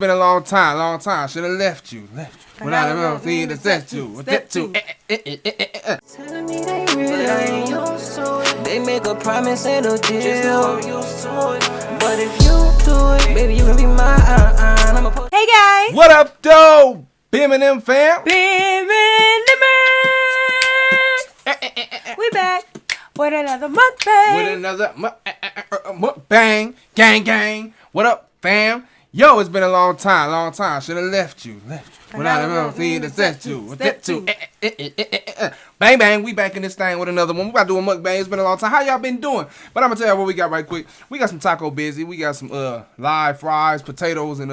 Been a long time. Should have left you. When I don't see the set you. Telling me they real, I ain't used to it. They make a promise and a deal. Just know I'm used to it. But if you do it, baby, you can be mine. I'ma put. Hey guys! What up, though? Bim and them fam? We back with another mukbang. With another mukbang. Gang. What up, fam? Yo, it's been a long time. Should have left you. When I don't see the set you. Bang, we back in this thing with another one. We about to do a mukbang. It's been a long time. How y'all been doing? But I'm gonna tell you what we got right quick. We got some taco busy. We got some live fries, potatoes, and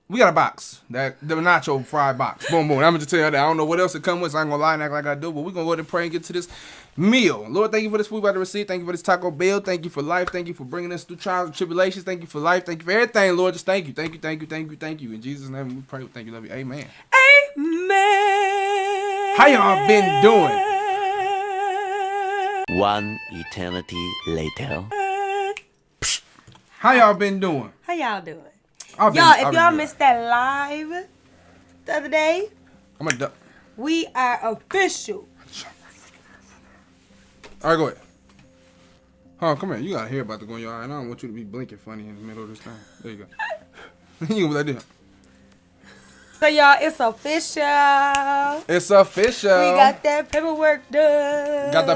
we got a box. The Nacho fried box. Boom. I'm gonna just tell you that. I don't know what else it come with, so I ain't gonna lie and act like I do, but we're gonna go ahead and pray and get to this meal. Lord, thank you for this food by the receipt. Thank you for this Tacobell. Thank you for life. Thank you for bringing us through trials and tribulations. Thank you for life. Thank you for everything, Lord. Just thank you. Thank you. In Jesus' name we pray. Thank you, love you. Amen. Amen. How y'all been doing? One eternity later. How y'all been doing? How y'all doing? I've Y'all, if been y'all good. missed that live the other day, I'm a duck. we are official. All right, go ahead. Oh, come here. You got a hair about to go in your eye, and I don't want you to be blinking funny in the middle of this thing. There you go. You gonna be like this. So y'all, it's official. It's official. We got that paperwork done. Got the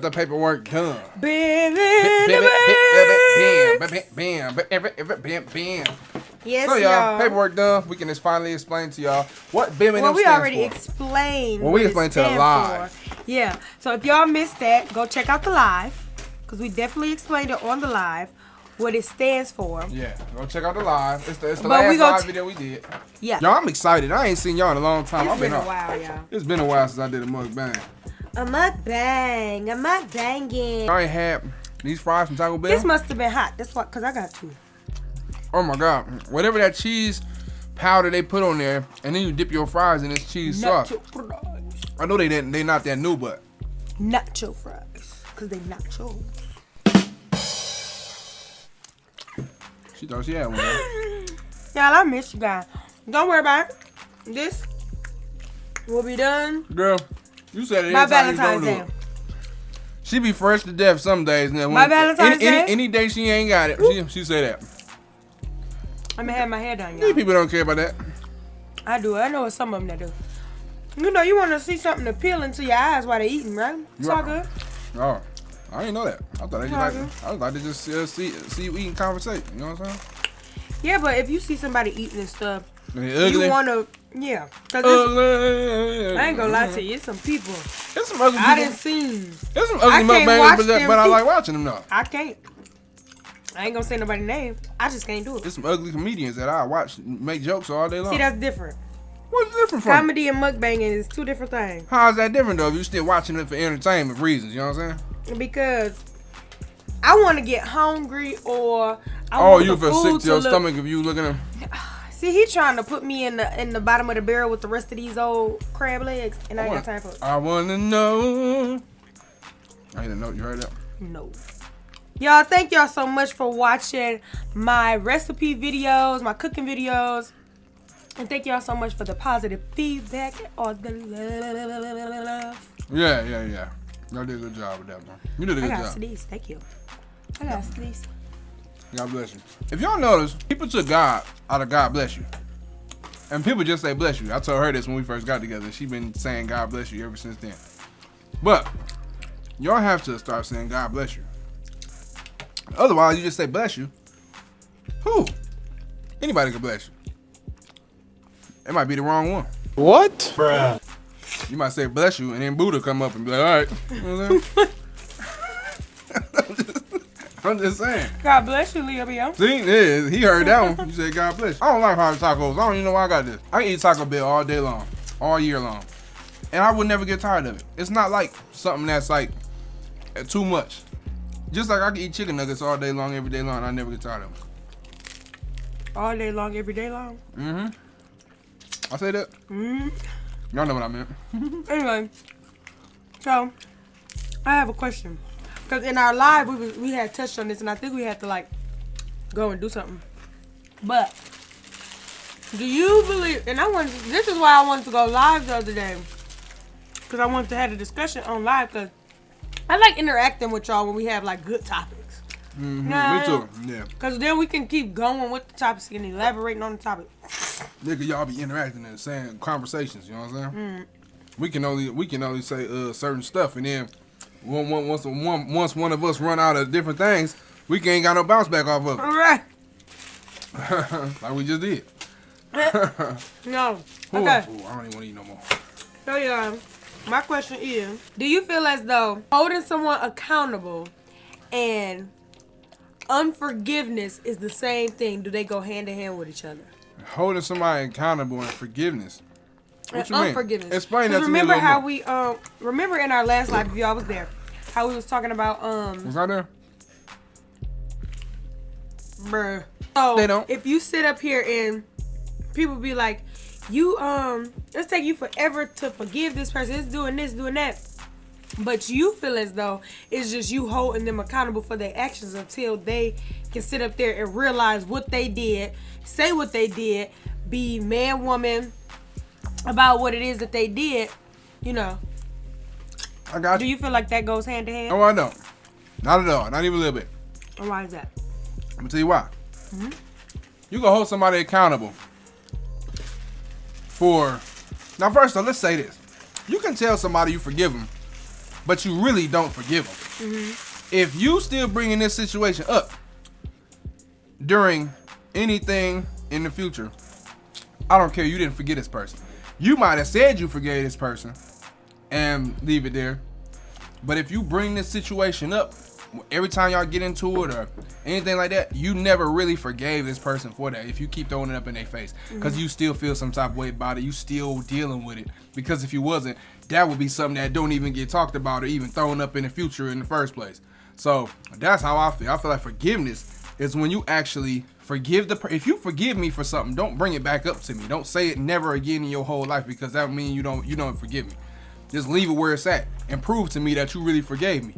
paperwork done. Bam. Yes, So y'all, y'all. paperwork done. We can just finally explain to y'all what BIM and Well, them we stands already for. explained. Well, we what it explained to the stands live. for. Yeah. So if y'all missed that, go check out the live, because we definitely explained it on the live what it stands for. Yeah, go check out the live. It's the But we last gonna live video we did. Yeah. Y'all, I'm excited. I ain't seen y'all in a long time. It's I've been a off. while, y'all. It's been a while since I did a mukbang. A mukbang. I ain't had these fries from Taco Bell. This must have been hot. That's why, because I got two. Oh my God. Whatever that cheese powder they put on there, and then you dip your fries in this cheese sauce. Nacho fries. I know they not that new, but Nacho fries. Because they nacho. she thought she had one. Y'all, I miss you guys. Don't worry about it. This will be done Girl, you said it by every time you Valentine's don't Day. do it. She be fresh to death some days. Now, My Valentine's Day? Any day she ain't got it, she say that. I'm going to have my hair done, These y'all. people don't care about that. I do. I know it's some of them that do. You know, you want to see something appealing to your eyes while they're eating, right? It's all good. Oh, I didn't know that. I thought they just Okay. I was like to just see you eat and conversate. You know what I'm saying? Yeah, but if you see somebody eating and stuff, They ugly. you want to, yeah. Cause Ugly. I ain't going to lie to you. It's some people There's some ugly I people. didn't see. There's some I ugly can't watch mukbangers, them but I people. like watching them though. I can't. I ain't going to say nobody's name. I just can't do it. There's some ugly comedians that I watch make jokes all day long. See, that's different. What's different from? Comedy and mukbanging is two different things. How is that different though? If you still watching it for entertainment reasons, you know what I'm saying? Because I want to get hungry or I Oh, want you the feel sick food to your look. stomach if you looking at. See, he trying to put me in the bottom of the barrel with the rest of these old crab legs, and I ain't got time for it. I wanna know. I ain't know you heard that. No. Y'all, thank y'all so much for watching my recipe videos, my cooking videos. And thank y'all so much for the positive feedback and all the love. Yeah. Y'all did a good job with that one. You did a I good got job. sneeze. Thank you. I got sneeze. God bless you. If y'all notice, people took God out of God bless you. And people just say bless you. I told her this when we first got together. She been saying God bless you ever since then. But y'all have to start saying God bless you. Otherwise, you just say bless you. Who? Anybody can bless you. It might be the wrong one. What? Bruh. You might say bless you, and then Buddha come up and be like, all right. You know what I'm saying? I'm just saying. God bless you, Leo. See, yeah, he heard that one. You said God bless you. I don't like hard tacos. I don't even know why I got this. I can eat Taco Bell all day long, all year long. And I would never get tired of it. It's not like something that's like too much. Just like I can eat chicken nuggets all day long, every day long, and I never get tired of them. All day long, every day long. Mm-hmm. I say that. Mm-hmm. Y'all know what I meant. Anyway, so I have a question. Because in our live, we had touched on this, and I think we had to, like, go and do something. But do you believe? And this is why I wanted to go live the other day, because I wanted to have a discussion on live. Because I like interacting with y'all when we have like good topics. Mm-hmm. Me too. Yeah. Because then we can keep going with the topics and elaborating on the topic. Nigga, y'all be interacting and saying conversations. You know what I'm saying? We can only say certain stuff, and then once one of us run out of different things, we ain't got no bounce back off of it. All right. Like we just did. No. Ooh, Okay. I don't even want to eat no more. So yeah, my question is, do you feel as though holding someone accountable and unforgiveness is the same thing? Do they go hand in hand with each other? Holding somebody accountable and forgiveness. What you mean? Unforgiveness. Explain that to me a remember little how more. we remember in our last live review, I was there, how we was talking about Was I there? bruh. So They don't. if you sit up here and people be like, you it's take you forever to forgive this person, it's doing this, doing that, but you feel as though it's just you holding them accountable for their actions until they can sit up there and realize what they did, say what they did, be man, woman about what it is that they did, you know. I got Do you. you feel like that goes hand in hand? No, I don't. Not at all. Not even a little bit. And why is that? I'm gonna tell you why. You can hold somebody accountable for. Now, first of all, let's say this: you can tell somebody you forgive them, but you really don't forgive them. If you still bringing this situation up during anything in the future, I don't care. You didn't forget this person. You might have said you forgave this person and leave it there, but if you bring this situation up every time y'all get into it or anything like that, you never really forgave this person for that if you keep throwing it up in their face, because you still feel some type of way about it. You still dealing with it, because if you wasn't, that would be something that don't even get talked about or even thrown up in the future in the first place. So that's how I feel. I feel like forgiveness is when you actually forgive if you forgive me for something, don't bring it back up to me. Don't say it never again in your whole life, because that would mean you don't forgive me. Just leave it where it's at and prove to me that you really forgave me.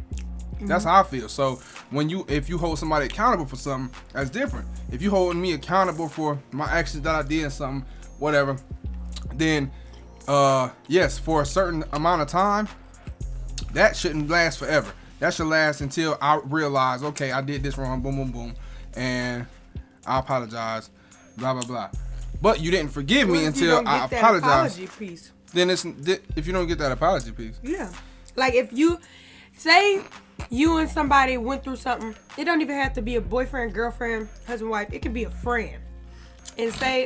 That's how I feel. So if you hold somebody accountable for something, that's different. If you holding me accountable for my actions that I did, something, whatever, then yes, for a certain amount of time, that shouldn't last forever. That should last until I realize, okay, I did this wrong, boom, boom, boom, and I apologize, blah, blah, blah. But you didn't forgive me until I apologize. Then if you don't get that apology piece. Yeah. Like if you say you and somebody went through something, it don't even have to be a boyfriend, girlfriend, husband, wife. It could be a friend. And say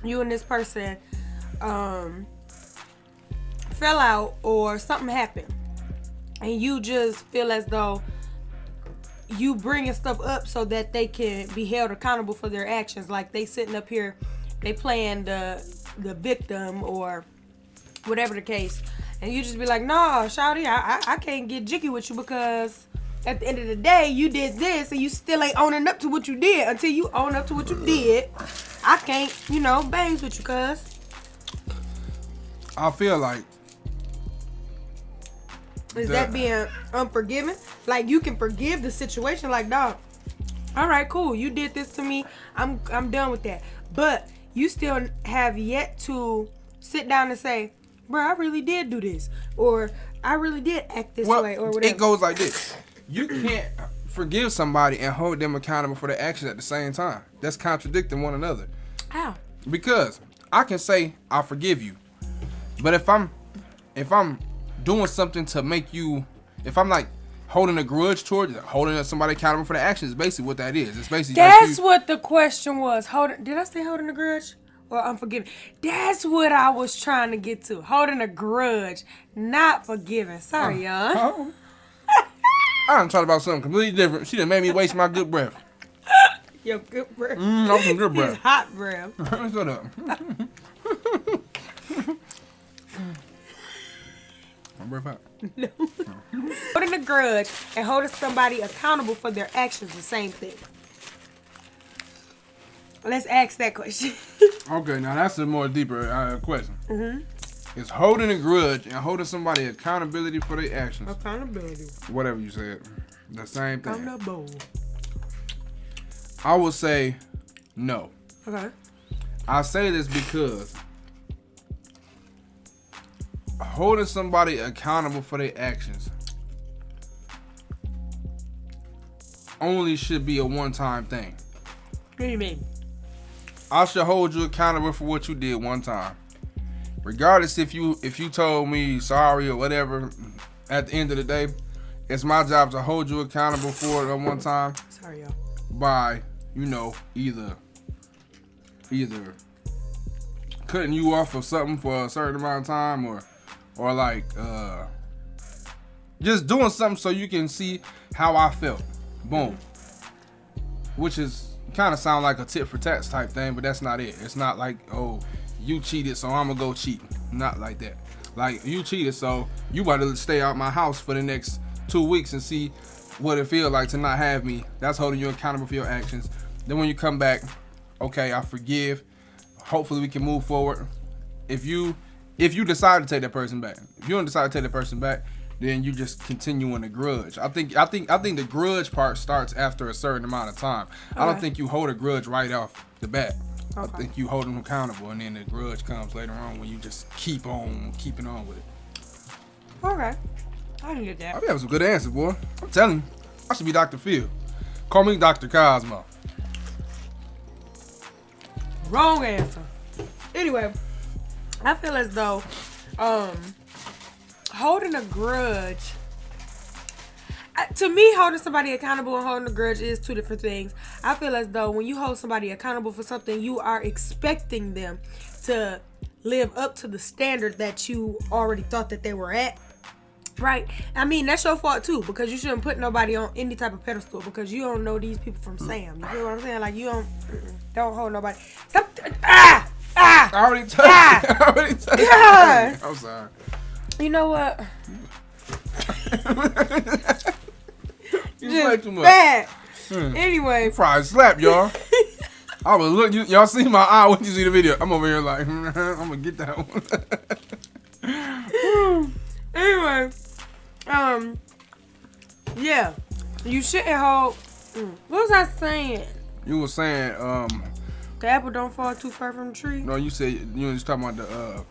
you and this person fell out or something happened, and you just feel as though you bringing stuff up so that they can be held accountable for their actions. Like they sitting up here, they playing the victim or whatever the case, and you just be like, "No, shawty, I can't get jiggy with you because at the end of the day, you did this and you still ain't owning up to what you did. Until you own up to what you did, I can't, bangs with you, cuz." I feel like is that being unforgiving? Like you can forgive the situation, like, dog, all right, cool, you did this to me, I'm done with that, but you still have yet to sit down and say, bro, I really did do this, or I really did act this way, or whatever. It goes like this: you can't forgive somebody and hold them accountable for their actions at the same time. That's contradicting one another. How? Because I can say I forgive you, but if I'm doing something to make you, if I'm like holding a grudge towards holding somebody accountable for their actions, is basically what that is. It's basically that's what the question was. Did I say holding a grudge or unforgiving? That's what I was trying to get to. Holding a grudge, not forgiving. Sorry, y'all. I'm talking about something completely different. She done made me waste my good breath. Your good breath. That was some good breath. It's hot breath. Shut up. My breath hot. No. Holding a grudge and holding somebody accountable for their actions, the same thing. Let's ask that question. Okay, now that's a more deeper question. It's holding a grudge and holding somebody accountability for their actions. Accountability. Whatever you said. The same thing. Accountable. I would say No. Okay. I say this because holding somebody accountable for their actions only should be a one-time thing. What do you mean? I should hold you accountable for what you did one time. Regardless if you told me sorry or whatever, at the end of the day, it's my job to hold you accountable for it at one time. Sorry, y'all. By, either cutting you off of something for a certain amount of time or like just doing something so you can see how I felt. Boom. Which is kind of sound like a tit for tat type thing, but that's not it. It's not like, oh, you cheated, so I'm gonna go cheat. Not like that. Like, you cheated, so you about to stay out my house for the next 2 weeks and see what it feels like to not have me. That's holding you accountable for your actions. Then when you come back, okay, I forgive. Hopefully we can move forward. If you decide to take that person back, if you don't decide to take that person back, then you just continue in the grudge. I think the grudge part starts after a certain amount of time. Okay. I don't think you hold a grudge right off the bat. Okay. I think you hold them accountable, and then the grudge comes later on when you just keep on keeping on with it. Okay, I can get that. I have some good answers, boy. I'm telling you, I should be Dr. Phil. Call me Dr. Cosmo. Wrong answer. Anyway, I feel as though holding a grudge, to me, holding somebody accountable and holding a grudge is two different things. I feel as though when you hold somebody accountable for something, you are expecting them to live up to the standard that you already thought that they were at. Right? I mean, that's your fault too, because you shouldn't put nobody on any type of pedestal because you don't know these people from Sam. You know what I'm saying? Like, you don't hold nobody. Stop. I already touched you. Yeah. I'm sorry. You know what? You play too much. Bad. Anyway. Fried slap, y'all. I was looking. Y'all see my eye when you see the video. I'm over here like, I'm gonna get that one. Anyway, yeah, you shouldn't hold. What was I saying? You were saying, the apple don't fall too far from the tree. No, you said you was talking about the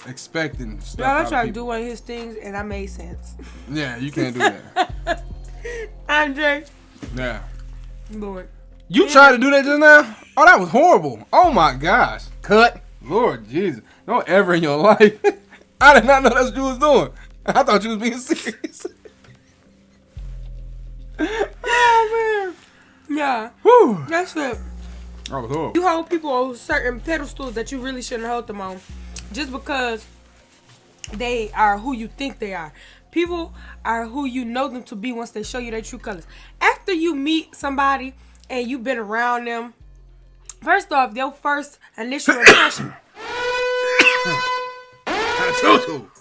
expecting stuff. Y'all, I tried to do one of his things and I made sense. Yeah, you can't do that. Andre. Yeah. Lord. You tried to do that just now? Oh, that was horrible. Oh my gosh. Cut. Lord Jesus. Don't ever in your life. I did not know that's what you was doing. I thought you was being serious. Oh, man. Yeah. Whew. That's it. That was horrible. You hold people on certain pedestals that you really shouldn't hold them on just because they are who you think they are. People are who you know them to be once they show you their true colors. After you meet somebody and you've been around them, first off, your first initial impression.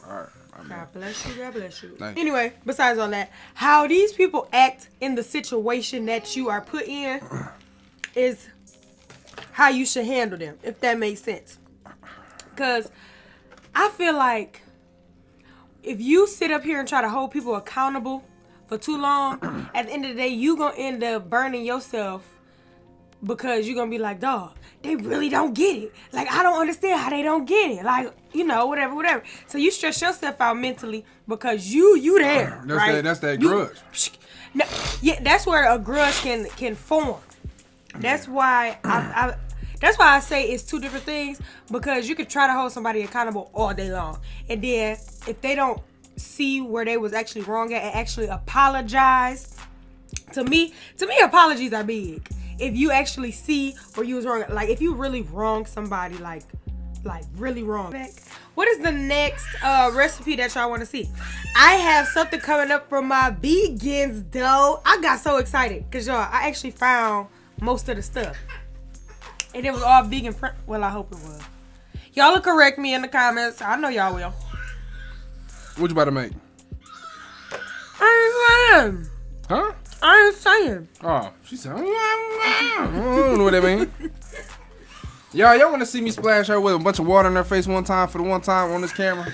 Alright. God bless you. God bless you. Thank you. Anyway, besides all that, how these people act in the situation that you are put in is how you should handle them, if that makes sense. Because I feel like if you sit up here and try to hold people accountable for too long, at the end of the day, you going to end up burning yourself because you're going to be like, dog, they really don't get it. Like, I don't understand how they don't get it. Like, whatever. So you stress yourself out mentally because you there, right? That's that grudge. No, yeah, that's where a grudge can form. That's why that's why I say it's two different things, because you could try to hold somebody accountable all day long, and then if they don't see where they was actually wrong at and actually apologize, to me apologies are big. If you actually see where you was wrong, like if you really wrong somebody, like really wrong. What is the next recipe that y'all want to see? I have something coming up from my vegans though. I got so excited because y'all, I actually found most of the stuff. And it was all vegan friendly. Well, I hope it was. Y'all will correct me in the comments. I know y'all will. What you about to make? I ain't saying. Huh? I ain't saying. Oh, she said, I don't know what that means. Y'all want to see me splash her with a bunch of water in her face one time for the one time on this camera?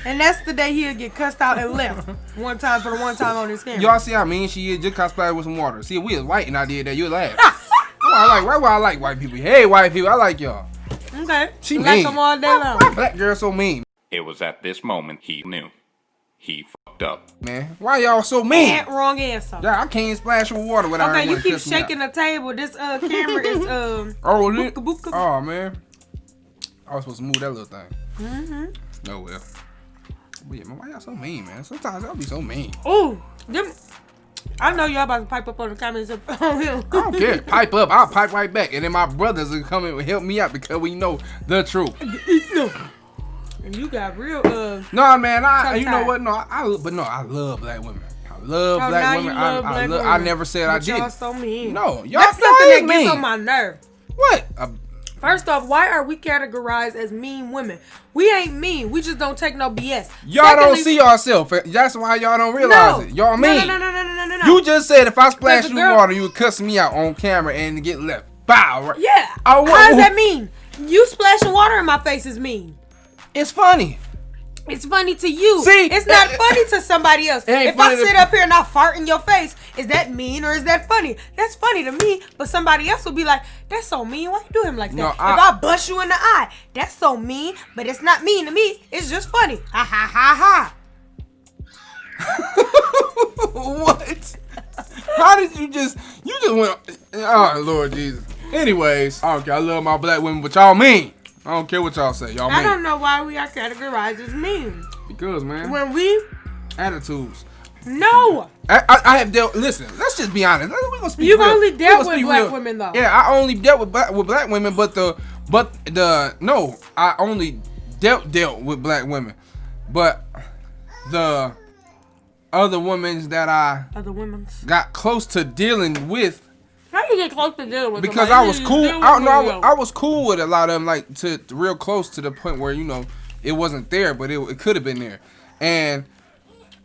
And that's the day he'll get cussed out and left. One time on this camera. Y'all see how mean she is? Just cause splash with some water. See, if we was white and I did that, you'd laugh. Why would I like white people? Hey, white people, I like y'all. Okay. She like mean. them all day long. Why black girl so mean? It was at this moment he knew. He fucked up. Man, why y'all so mean? Wrong answer. Yeah, I can't splash with water without. Okay, you keep shaking the table. This camera is Oh, lit. booka. Oh man, I was supposed to move that little thing. Oh well. But yeah, man, why y'all so mean, man? Sometimes y'all be so mean. Ooh, them. I know y'all about to pipe up on the comments on him. I don't care. Pipe up. I'll pipe right back, and then my brothers will come and help me out because we know the truth. And you got real No, man. You know tied. what? No, I love black women. I love now black you women. love black women. I never said I But y'all didn't. so mean. No, y'all That's y'all something is that gets mean. on my nerve. What? First off, why are we categorized as mean women? We ain't mean. We just don't take no BS. Y'all don't see yourself. That's why y'all don't realize it. Y'all mean. No. You just said if I splash Because you the girl- water, you would cuss me out on camera and get left. Bow. Right? Yeah. I want- How does that mean? You splashing water in my face is mean. It's funny. It's funny to you. See, it's not funny to somebody else. it ain't If I funny to- sit up here and I fart in your face, is that mean or is that funny? That's funny to me, but somebody else will be like, that's so mean. Why you do him like that? No, if I bust you in the eye, that's so mean, but it's not mean to me. It's just funny. Ha ha ha ha. What? How did you just went? Oh Lord Jesus. Anyways, I don't care. I love my black women, but y'all mean. I don't care what y'all say. Y'all mean. I don't know why we are categorized as mean. Because man, When we attitudes. no. I have dealt. Listen, let's just be honest. We gonna speak You've real. only We dealt gonna with speak black real. women, though. Yeah, I only dealt with black women, I only dealt with black women, but the other women that I Other women's. got close to dealing with. How you get close to dealing with Because somebody? I was You cool. deal with I don't know. them. I was cool with a lot of them, like to real close to the point where it wasn't there, but it could have been there. And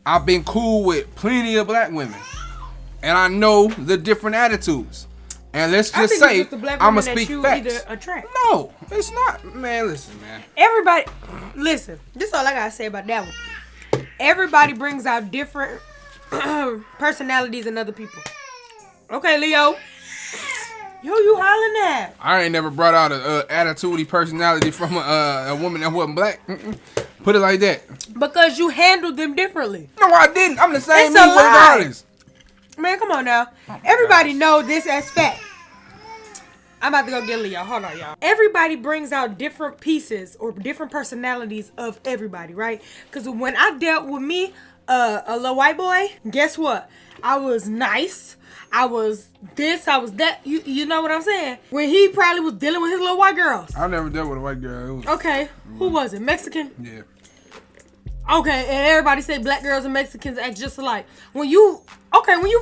I've been cool with plenty of black women, and I know the different attitudes. And let's I just think say it's just the black I'ma women that speak you facts. either attract. No, it's not, man. Listen, man. Everybody, listen. This is all I gotta say about that one. Everybody brings out different personalities in other people. Okay, Leo. Yo, you hollering at? I ain't never brought out a attitudey personality from a woman that wasn't black. Put it like that. Because you handled them differently. No, I didn't. I'm the same It's me a lie. regardless. Man, come on now. Everybody know this as fact. I'm about to go get Leo. Hold on, y'all. Everybody brings out different pieces or different personalities of everybody, right? Because when I dealt with me, a little white boy, guess what? I was nice. I was this, I was that. You know what I'm saying? When he probably was dealing with his little white girls. I never dealt with a white girl. It was, Okay, who was it? Mexican? yeah. Okay, and everybody say black girls and Mexicans act just alike. When you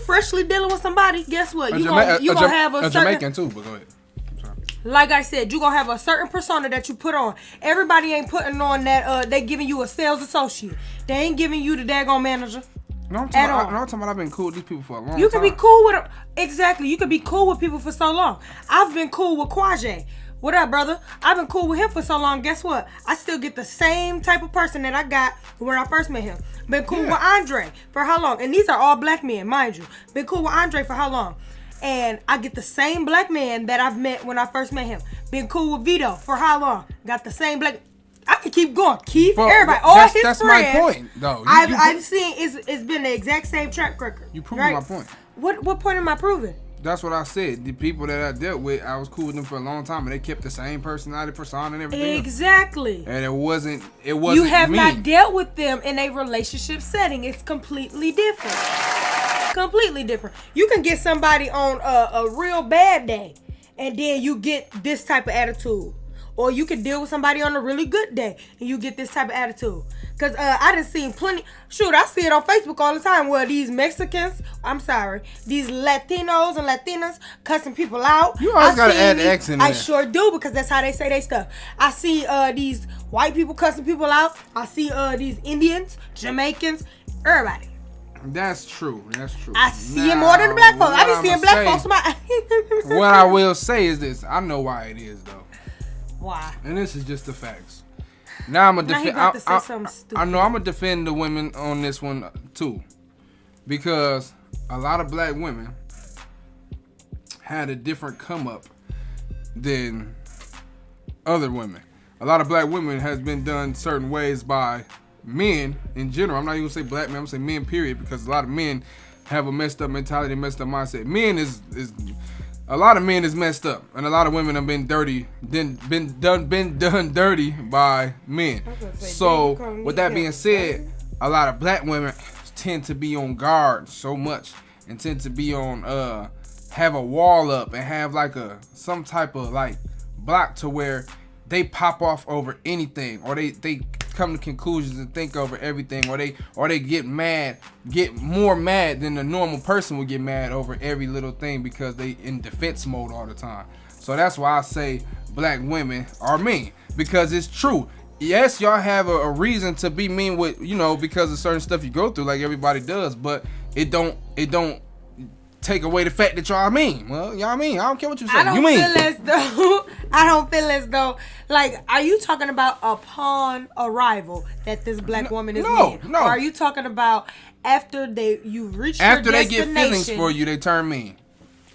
freshly dealing with somebody, guess what? You gonna have a certain, Jamaican too, but go ahead. I'm sorry. like I said, you gonna have a certain persona that you put on. Everybody ain't putting on that. They giving you a sales associate. They ain't giving you the daggone manager. No, I'm At talking, all. I'm talking about I've been cool with these people for a long time. You can be cool with them. Exactly. You can be cool with people for so long. I've been cool with Quaje. What up, brother? I've been cool with him for so long. Guess what? I still get the same type of person that I got when I first met him. Been cool with Andre for how long? And these are all black men, mind you. Been cool with Andre for how long? And I get the same black man that I've met when I first met him. Been cool with Vito for how long? Got the same black. I can keep going. Keith, Well, everybody, all his that's friends. my point, though. I've seen it's been the exact same track record. You proving my point. What point am I proving? That's what I said. The people that I dealt with, I was cool with them for a long time, and they kept the same personality, persona, and everything. Exactly. And it wasn't. You have me. not dealt with them in a relationship setting. It's completely different. Completely different. You can get somebody on a real bad day, and then you get this type of attitude. Or you can deal with somebody on a really good day, and you get this type of attitude. Because I done seen plenty. Shoot, I see it on Facebook all the time where these Mexicans, these Latinos and Latinas cussing people out. You always I gotta seen add the these- accent in I there. sure do, because that's how they say they stuff. I see these white people cussing people out. I see these Indians, Jamaicans, everybody. That's true. That's true. I see it more than the black folks. I what be seeing I'ma black say- folks. What I will say is this: I know why it is, though. Why? And this is just the facts. Now I'm gonna Now he defend. about to say something stupid. I know I'm gonna defend the women on this one too, because a lot of black women had a different come up than other women. A lot of black women has been done certain ways by men in general. I'm not even gonna say black men, I'm gonna say men period, because a lot of men have a messed up mentality, messed up mindset. Men is a lot of men is messed up, and a lot of women have been dirty, been done dirty by men. So with that being said, a lot of black women tend to be on guard so much and tend to be on have a wall up and have like some type of like block to where they pop off over anything, or they come to conclusions and think over everything, or they get more mad than a normal person would get mad over every little thing because they in defense mode all the time. So that's why I say black women are mean, because it's true. Yes, y'all have a reason to be mean with, because of certain stuff you go through, like everybody does, but it don't take away the fact that y'all mean. Well, y'all mean. I don't care what you say. I don't feel as though, like, are you talking about upon arrival that this black woman is mean? No. Or are you talking about after you've reached your after destination? They get feelings for you, they turn mean.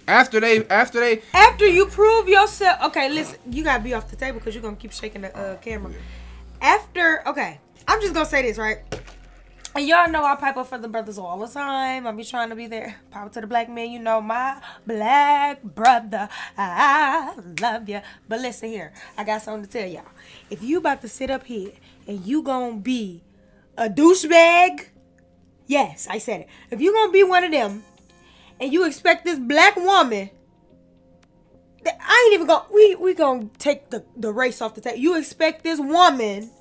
After you prove yourself. Okay, listen, you gotta be off the table because you're gonna keep shaking the camera. Okay, I'm just gonna say this, right? And y'all know I pipe up for the brothers all the time. I be trying to be there. Power to the black men. My black brother. I love ya. But listen here. I got something to tell y'all. If you about to sit up here and you gonna be a douchebag, yes, I said it. If you gonna be one of them and you expect this black woman, I ain't even gonna, we gonna take the race off the table. You expect this woman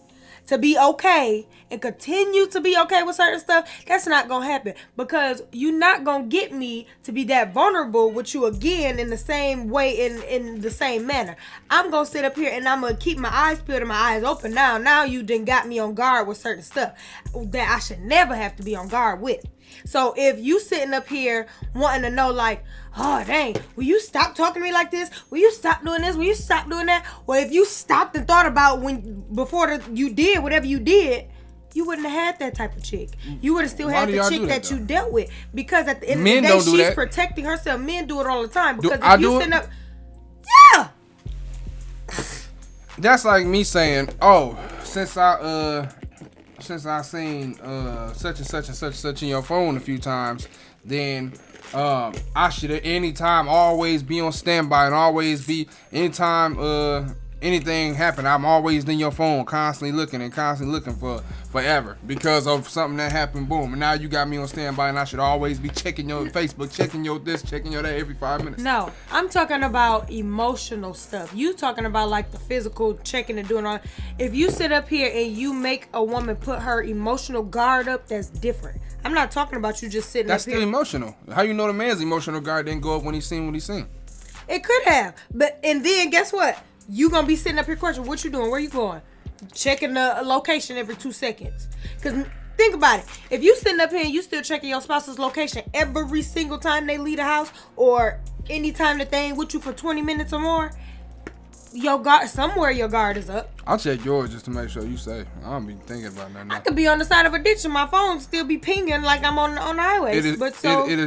to be okay and continue to be okay with certain stuff, that's not gonna happen, because you're not gonna get me to be that vulnerable with you again in the same way, in the same manner. I'm gonna sit up here and I'm gonna keep my eyes peeled and my eyes open. Now you done got me on guard with certain stuff that I should never have to be on guard with. So if you sitting up here wanting to know, like, oh dang, will you stop talking to me like this? Will you stop doing this? Will you stop doing that? Well, if you stopped and thought about before you did whatever you did, you wouldn't have had that type of chick. You would have still had the chick that you dealt with, because at the end of the day, she's protecting herself. Men do it all the time, because if you sitting up, yeah. That's like me saying, oh, since I seen such and such and such and such in your phone a few times, then I should at any time always be on standby and always be, anytime anything happen, I'm always in your phone, constantly looking for forever because of something that happened. Boom, and now you got me on standby, and I should always be checking your Facebook, checking your this, checking your that every 5 minutes. No, I'm talking about emotional stuff. You talking about like the physical checking and doing all. If you sit up here and you make a woman put her emotional guard up, that's different. I'm not talking about you just sitting that's up here. That's still emotional. How you know the man's emotional guard didn't go up when he seen what he seen? It could have, and then guess what? You gonna be sitting up here questioning what you doing, where you going, checking the location every 2 seconds. Cause think about it. If you sitting up here and you still checking your spouse's location every single time they leave the house, or anytime that they ain't with you for 20 minutes or more, your guard is up. I'll check yours just to make sure you safe. I don't be thinking about nothing. I could be on the side of a ditch and my phone still be pinging like I'm on the highway. It is.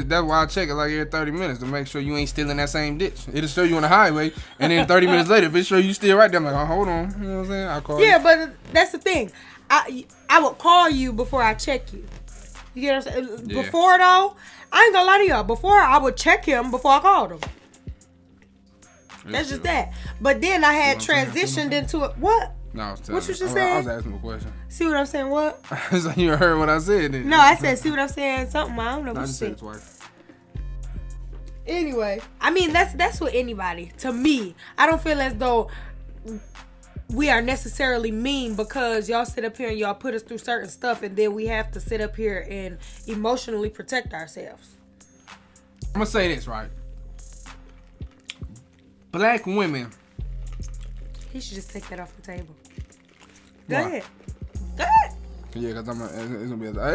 That's why I check it like every 30 minutes to make sure you ain't still in that same ditch. It'll show you on the highway, and then 30 minutes later, if it show you still right there, I'm like, oh, hold on. You know what I'm saying? I'll call you. Yeah, but that's the thing. I would call you before I check you. You get what I'm saying? Yeah. Before though, I ain't gonna lie to y'all. Before I would check him before I called him. That's just that. But then I had transitioned into it. What? No, I was telling what you just I said? was asking a question. See what I'm saying? What? It's like you heard what I said then. No, I said, see what I'm saying? Something. I don't know what you just said. said it twice. Anyway, I mean, that's with anybody. To me, I don't feel as though we are necessarily mean because y'all sit up here and y'all put us through certain stuff, and then we have to sit up here and emotionally protect ourselves. I'm going to say this, right? Black women. He should just take that off the table. Go ahead. Go ahead. Yeah, because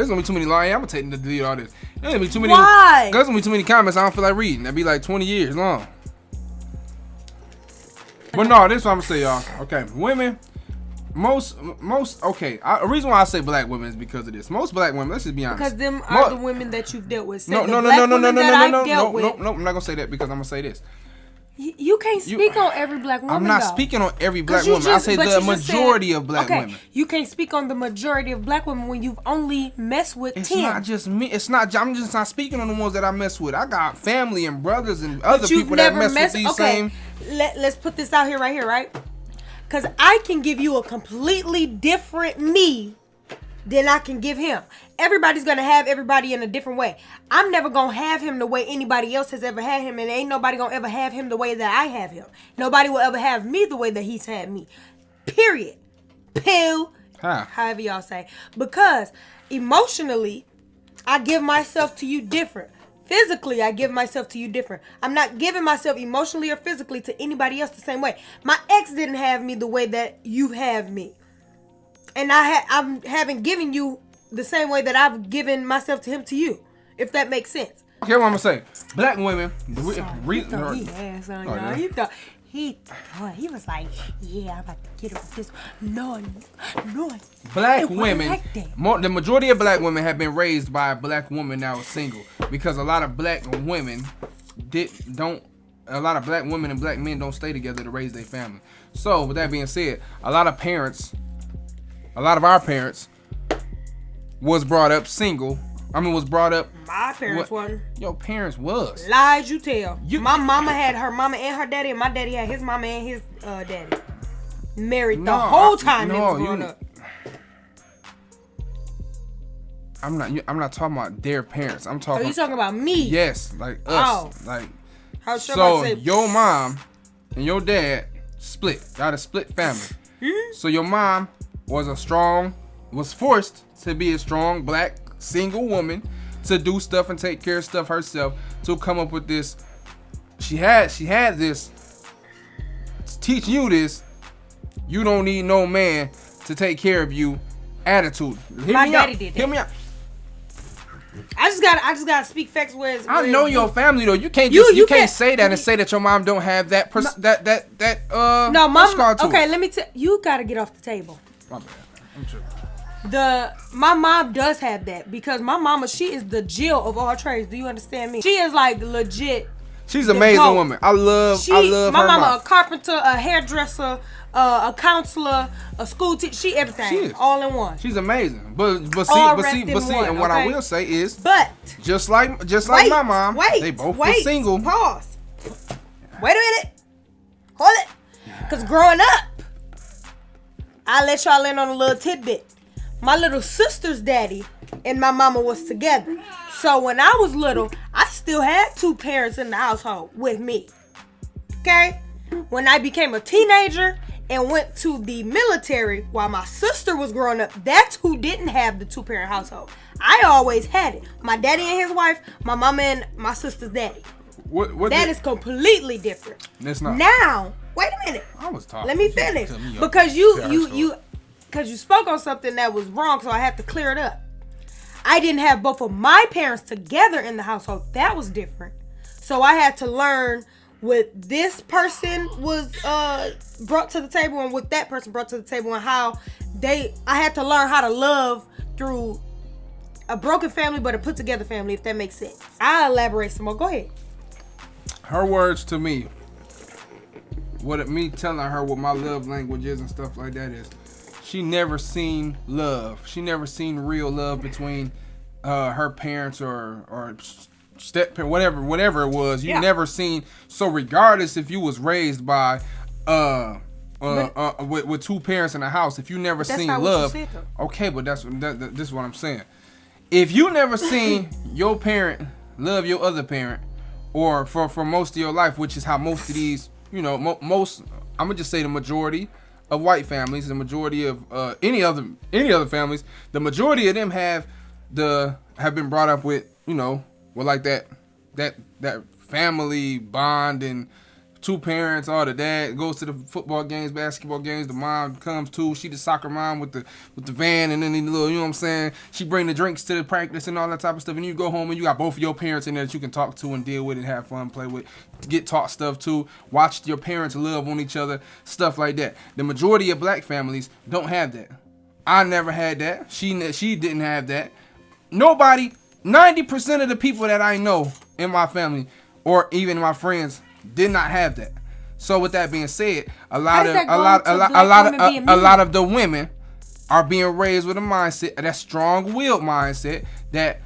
it's gonna be too many lines. I'm gonna delete all this. There's gonna be too many. Why? Because there's gonna be too many comments I don't feel like reading. That'd be like 20 years long. But no, this is what I'm gonna say, y'all. Okay, women, most okay. A reason why I say black women is because of this. Most black women, let's just be honest. Because them are the women that you've dealt with. No. I'm not gonna say that because I'm gonna say this. You can't speak on every black woman. I'm not speaking on every black woman. I say the majority of black women. You can't speak on the majority of black women when you've only messed with 10. It's not just me. I'm just not speaking on the ones that I mess with. I got family and brothers and other people that mess with these same. Let's put this out here, right? Because I can give you a completely different me than I can give him. Everybody's going to have everybody in a different way. I'm never going to have him the way anybody else has ever had him, and ain't nobody going to ever have him the way that I have him. Nobody will ever have me the way that he's had me. Period. Pill. However y'all say. Because emotionally, I give myself to you different. Physically, I give myself to you different. I'm not giving myself emotionally or physically to anybody else the same way. My ex didn't have me the way that you have me. And I haven't given you the same way that I've given myself to him to you, if that makes sense. Okay, what I'm gonna say. Black women. He was like, yeah, I'm about to get it with this. No. Black women, like the majority of black women have been raised by a black woman that was single, because a lot of black women a lot of black women and black men don't stay together to raise their family. So with that being said, a lot of our parents was brought up single. Was brought up. My parents wasn't. Your parents was. Lies you tell. My mama had her mama and her daddy, and my daddy had his mama and his daddy. Married the whole time they was growing up. I'm not talking about their parents. I'm talking. Oh, you talking about me? Yes, like us. Oh. Like. How sure so your mom and your dad got a split family. Mm-hmm. So your mom was forced to be a strong black single woman to do stuff and take care of stuff herself, to come up with this. She had this teach you this. You don't need no man to take care of you attitude. My daddy did that. Hear me out. I just gotta speak facts. I know your family though. You can't you can't say that and say that your mom don't have that No, mom. Okay, let me tell you. Gotta get off the table. My bad. I'm tripping. My mom does have that, because my mama, she is the Jill of all trades. Do you understand me? She is like legit. She's an amazing woman. I love my her mama. A carpenter, a hairdresser, a counselor, a school teacher. She everything. She is. All in one. She's amazing. But see, and what I will say is, just like my mom, they both were single. Pause. Wait a minute. Hold it. Cause growing up, I'll let y'all in on a little tidbit. My little sister's daddy and my mama was together. So when I was little, I still had two parents in the household with me. Okay? When I became a teenager and went to the military while my sister was growing up, that's who didn't have the two-parent household. I always had it. My daddy and his wife, my mama and my sister's daddy. That is completely different. It's not. Now, wait a minute. I was talking. Let me finish. Because you spoke on something that was wrong, so I have to clear it up. I didn't have both of my parents together in the household. That was different. So I had to learn what this person was brought to the table and what that person brought to the table, and how I had to learn how to love through a broken family but a put together family, if that makes sense. I'll elaborate some more. Go ahead. Her words to me, me telling her what my love language is and stuff like that is, she never seen love. She never seen real love between her parents or step parent, whatever it was. You never seen. So regardless if you was raised by with two parents in the house, if you never seen love, okay, but this is what I'm saying. If you never seen your parent love your other parent, or for most of your life, which is how most of these, most, I'm gonna just say the majority of white families, the majority of any other families, the majority of them have been brought up with, with like that family bond and two parents, or the dad goes to the football games, basketball games, the mom comes too. She the soccer mom with the van, and then the little, you know what I'm saying? She bring the drinks to the practice and all that type of stuff. And you go home and you got both of your parents in there that you can talk to and deal with and have fun, play with, get taught stuff too. Watch your parents love on each other, stuff like that. The majority of black families don't have that. I never had that. She didn't have that. Nobody, 90% of the people that I know in my family or even my friends did not have that. So with that being said, a lot of the women are being raised with a mindset, that strong-willed mindset, that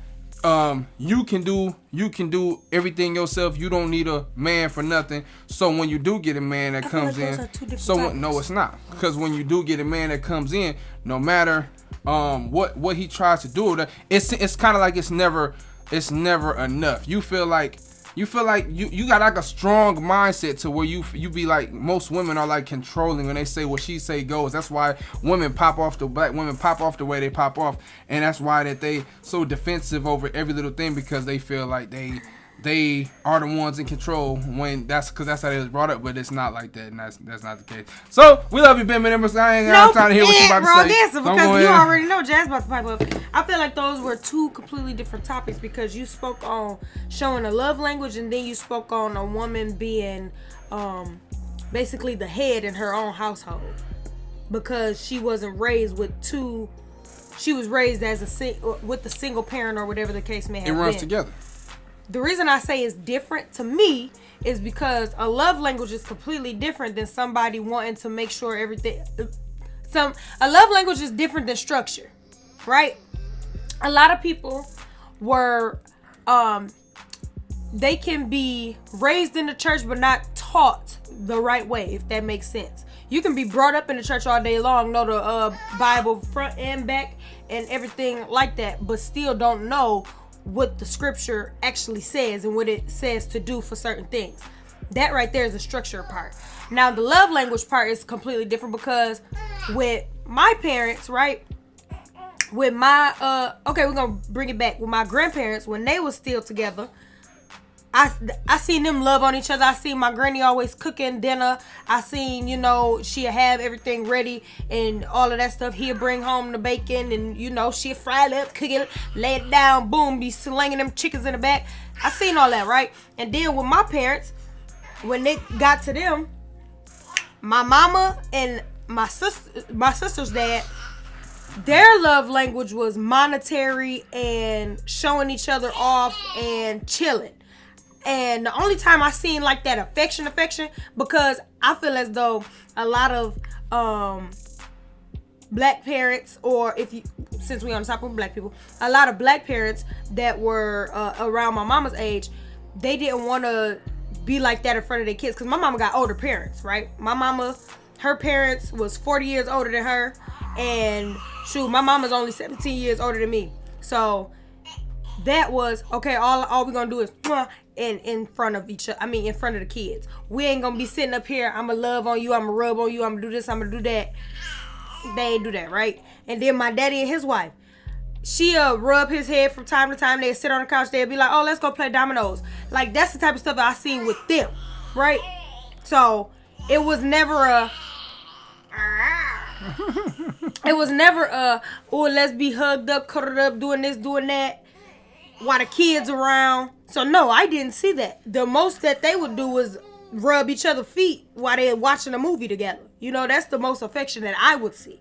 you can do everything yourself. You don't need a man for nothing. So when you do get a man that comes in, no, it's not. Because when you do get a man that comes in, no matter what he tries to do, it's kind of like it's never enough. You feel like you got like a strong mindset to where you be like, most women are like controlling when they say what she say goes. That's why black women pop off the way they pop off, and that's why that they so defensive over every little thing, because they feel like they are the ones in control, when that's how they was brought up. But it's not like that, and that's not the case. So we love you, Ben members. I ain't got time to hear what you about to say. Answer, because you already know Jazz about to pipe up. I feel like those were two completely different topics, because you spoke on showing a love language, and then you spoke on a woman being basically the head in her own household, because she wasn't raised with two. She was raised as with the single parent, or whatever the case may have been. It runs together. The reason I say it's different to me is because a love language is completely different than somebody wanting to make sure everything. A love language is different than structure, right? A lot of people were, they can be raised in the church but not taught the right way, if that makes sense. You can be brought up in the church all day long, know the Bible front and back and everything like that, but still don't know what the scripture actually says and what it says to do for certain things. That right there is the structure part. Now the love language part is completely different, because with my parents, right, with my we're gonna bring it back with my grandparents, when they was still together, I seen them love on each other. I seen my granny always cooking dinner. I seen, she'll have everything ready and all of that stuff. He'll bring home the bacon and, she'll fry it up, cook it, lay it down, boom, be slinging them chickens in the back. I seen all that, right? And then with my parents, when they got to them, my mama and my sister's dad, their love language was monetary and showing each other off and chilling. And the only time I seen like that affection, because I feel as though a lot of black parents, or since we on the topic of black people, a lot of black parents that were around my mama's age, they didn't want to be like that in front of their kids, because my mama got older parents, right? My mama, her parents was 40 years older than her, and shoot, my mama's only 17 years older than me. So that was okay. All we're gonna do is in front of each other. I mean, in front of the kids. We ain't gonna be sitting up here. I'ma love on you. I'ma rub on you. I'ma do this. I'ma do that. They ain't do that, right? And then my daddy and his wife, she'll rub his head from time to time. They'll sit on the couch. They'll be like, "Oh, let's go play dominoes." Like, that's the type of stuff that I seen with them, right? So it was never a. It was never oh, let's be hugged up, cuddled up, doing this, doing that, while the kids around. So no, I didn't see that. The most that they would do was rub each other's feet while they're watching a movie together. That's the most affection that I would see.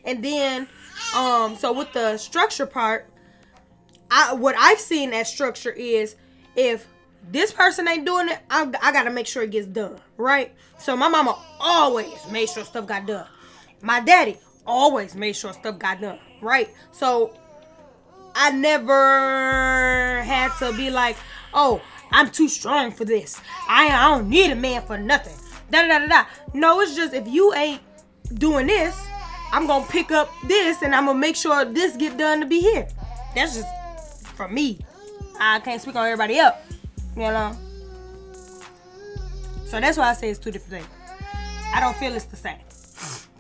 And then, so with the structure part, what I've seen as structure is, if this person ain't doing it, I gotta make sure it gets done, right? So my mama always made sure stuff got done. My daddy always made sure stuff got done, right? So I never had to be like, "Oh, I'm too strong for this. I don't need a man for nothing." No, it's just, if you ain't doing this, I'm gonna pick up this and I'm gonna make sure this get done to be here. That's just for me. I can't speak on everybody else, So that's why I say it's two different things. I don't feel it's the same.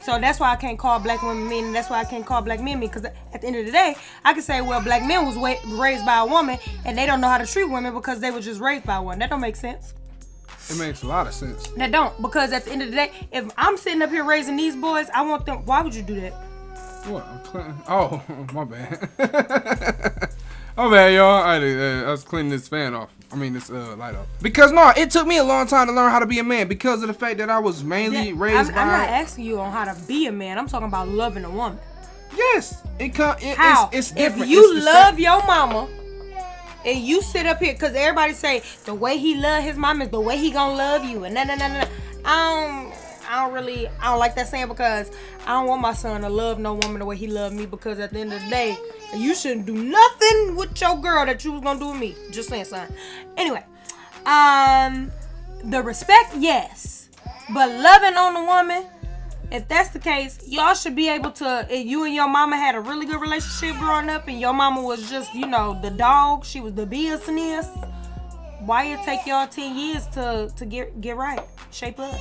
So that's why I can't call black women men, and that's why I can't call black men, because at the end of the day, I can say, well, black men was raised by a woman, and they don't know how to treat women because they were just raised by one. That don't make sense. It makes a lot of sense. That don't, because at the end of the day, if I'm sitting up here raising these boys, I want them. Why would you do that? What? Oh, my bad. My bad, y'all. I was cleaning this fan off. I mean, this light off. Because no, it took me a long time to learn how to be a man because of the fact that I was mainly raised by. I'm not asking you on how to be a man. I'm talking about loving a woman. Yes, How? it's different. If you love your mama and you sit up here, because everybody say the way he love his mama is the way he gonna love you, and no. I don't like that saying, because I don't want my son to love no woman the way he loved me, because at the end of the day, you shouldn't do nothing with your girl that you was gonna do with me. Just saying, son. Anyway, the respect, yes, but loving on the woman, if that's the case, y'all should be able to. If you and your mama had a really good relationship growing up, and your mama was just, the dog, she was the business. Why it take y'all 10 years to get right, shape up?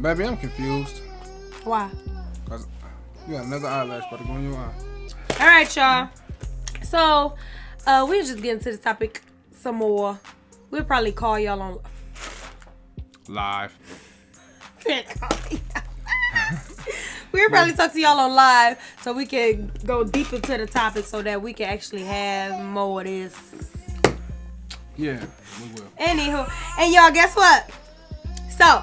Baby, I'm confused. Why? Cause you got another eyelash about to go in your eye. All right, y'all. So we'll just get into the topic some more. We'll probably call y'all on Live. We'll probably talk to y'all on live so we can go deep into the topic so that we can actually have more of this. Yeah, we will. Anywho, and y'all, guess what? So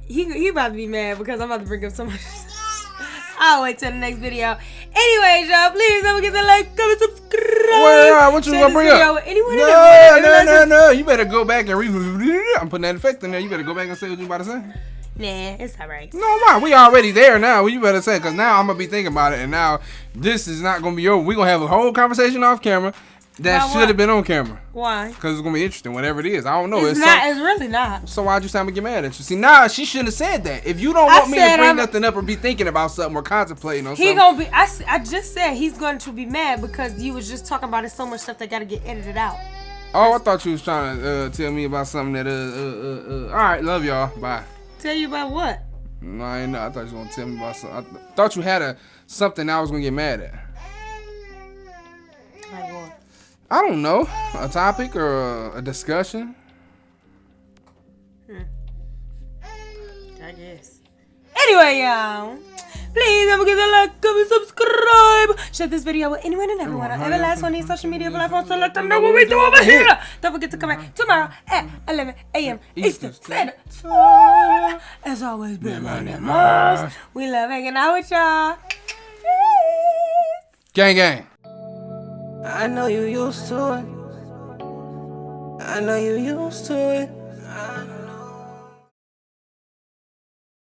he about to be mad because I'm about to bring up so much. I'll wait till the next video. Anyways, y'all, please don't forget to like, comment, subscribe. Well, what you gonna bring up? No. You better go back and I'm putting that effect in there. You better go back and say what you about to say. Nah, it's alright. No, why? We already there now. You better say, because now I'm gonna be thinking about it, and now this is not gonna be over. We gonna have a whole conversation off camera that should have been on camera. Why? Because it's gonna be interesting, whatever it is. I don't know. It's not. It's really not. So why'd you say I'm gonna get mad at you? See, now she shouldn't have said that. If you don't want me to bring nothing up or be thinking about something or contemplating on something, He gonna be. I just said he's going to be mad because you was just talking about it so much stuff that gotta get edited out. Oh, I thought you was trying to tell me about something that All right, love y'all. Bye. Tell you about what? No, I ain't know. I thought you was gonna tell me about something. I thought you had something I was gonna get mad at. Like what? I don't know. A topic or a discussion. I guess. Anyway, y'all, please don't forget to like, comment, subscribe. Share this video with anyone and everyone on every last one of these social media platforms to let them know what we do over here. Don't forget to come back tomorrow at 11 a.m. Eastern Standard Time. As always, be my name. We love hanging out with y'all. Peace. Gang, gang. I know you used to it. I know you used to it.